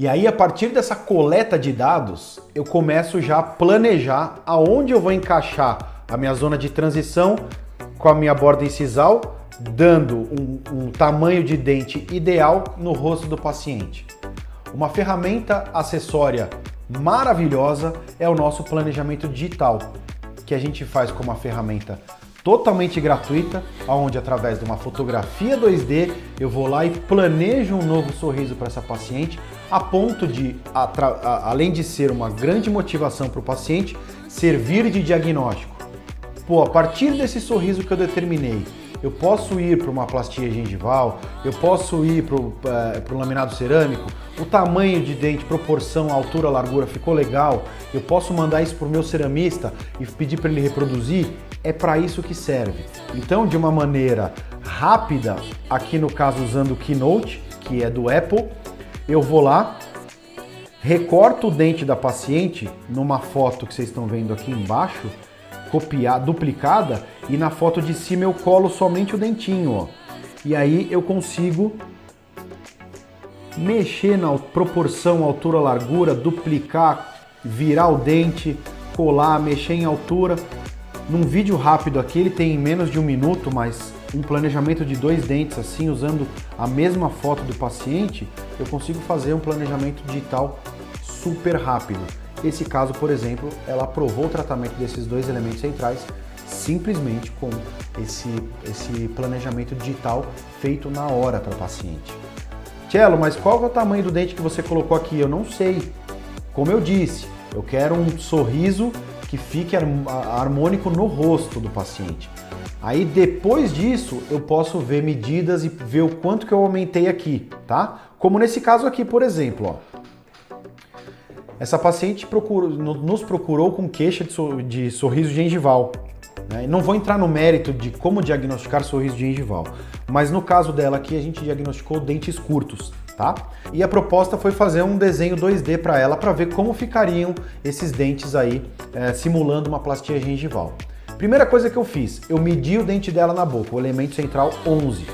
E aí, a partir dessa coleta de dados, eu começo já a planejar aonde eu vou encaixar a minha zona de transição com a minha borda incisal, dando um tamanho de dente ideal no rosto do paciente. Uma ferramenta acessória maravilhosa é o nosso planejamento digital, que a gente faz com uma ferramenta totalmente gratuita, onde através de uma fotografia 2D eu vou lá e planejo um novo sorriso para essa paciente, a ponto de, além de ser uma grande motivação para o paciente, servir de diagnóstico. Pô, a partir desse sorriso que eu determinei, eu posso ir para uma plastia gengival, eu posso ir para o laminado cerâmico, o tamanho de dente, proporção, altura, largura ficou legal, eu posso mandar isso para o meu ceramista e pedir para ele reproduzir, é para isso que serve. Então, de uma maneira rápida, aqui no caso usando o Keynote, que é do Apple, eu vou lá, recorto o dente da paciente numa foto que vocês estão vendo aqui embaixo, duplicada, e na foto de cima eu colo somente o dentinho, ó. E aí eu consigo mexer na proporção, altura, largura, duplicar, virar o dente, colar, mexer em altura. Num vídeo rápido aqui, ele tem menos de 1 minuto, mas um planejamento de 2 dentes assim, usando a mesma foto do paciente, eu consigo fazer um planejamento digital super rápido. Esse caso, por exemplo, ela aprovou o tratamento desses 2 elementos centrais simplesmente com esse planejamento digital feito na hora para o paciente. Tchelo, mas qual é o tamanho do dente que você colocou aqui? Eu não sei. Como eu disse, eu quero um sorriso que fique harmônico no rosto do paciente. Aí depois disso eu posso ver medidas e ver o quanto que eu aumentei aqui, tá? Como nesse caso aqui, por exemplo, ó. Essa paciente nos procurou com queixa de sorriso gengival. Né? Não vou entrar no mérito de como diagnosticar sorriso gengival, mas no caso dela aqui a gente diagnosticou dentes curtos, tá? E a proposta foi fazer um desenho 2D para ela para ver como ficariam esses dentes aí, simulando uma plastia gengival. Primeira coisa que eu fiz, eu medi o dente dela na boca, o elemento central 11,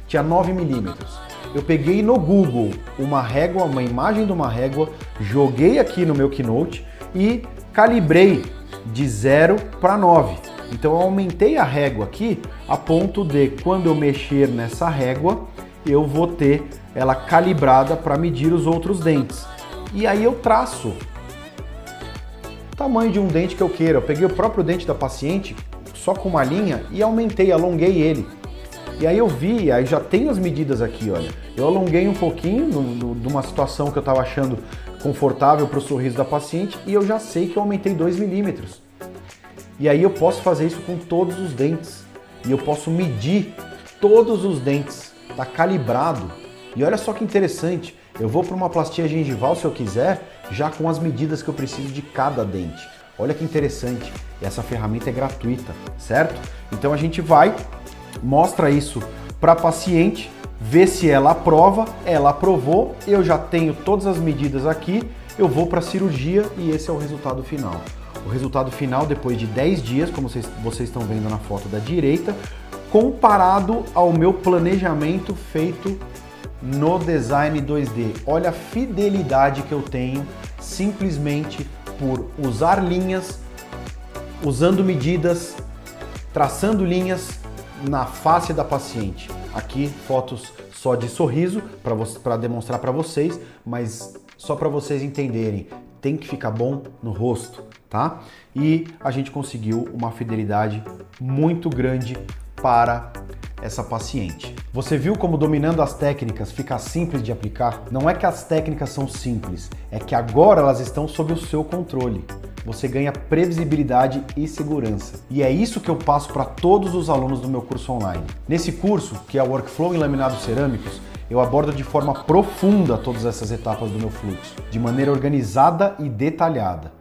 tinha 9 milímetros. Eu peguei no Google uma régua, uma imagem de uma régua, joguei aqui no meu Keynote e calibrei de 0 para 9. Então eu aumentei a régua aqui a ponto de, quando eu mexer nessa régua, eu vou ter ela calibrada para medir os outros dentes. E aí eu traço o tamanho de um dente que eu queira. Eu peguei o próprio dente da paciente, só com uma linha, e aumentei, alonguei ele. E aí eu vi, aí já tem as medidas aqui, olha. Eu alonguei um pouquinho de uma situação que eu estava achando confortável para o sorriso da paciente e eu já sei que eu aumentei 2 milímetros. E aí eu posso fazer isso com todos os dentes. E eu posso medir todos os dentes. Tá calibrado. E olha só que interessante, eu vou para uma plastia gengival, se eu quiser, já com as medidas que eu preciso de cada dente. Olha que interessante, essa ferramenta é gratuita, certo? Então a gente vai, mostra isso para a paciente, vê se ela aprova, ela aprovou, eu já tenho todas as medidas aqui, eu vou para a cirurgia e esse é o resultado final. O resultado final depois de 10 dias, como vocês estão vendo na foto da direita, comparado ao meu planejamento feito no design 2D. Olha a fidelidade que eu tenho simplesmente por usar linhas, usando medidas, traçando linhas na face da paciente. Aqui fotos só de sorriso para demonstrar para vocês, mas só para vocês entenderem, tem que ficar bom no rosto, tá? E a gente conseguiu uma fidelidade muito grande para essa paciente. Você viu como dominando as técnicas fica simples de aplicar? Não é que as técnicas são simples, é que agora elas estão sob o seu controle. Você ganha previsibilidade e segurança. E é isso que eu passo para todos os alunos do meu curso online. Nesse curso, que é o Workflow em Laminados Cerâmicos, eu abordo de forma profunda todas essas etapas do meu fluxo, de maneira organizada e detalhada.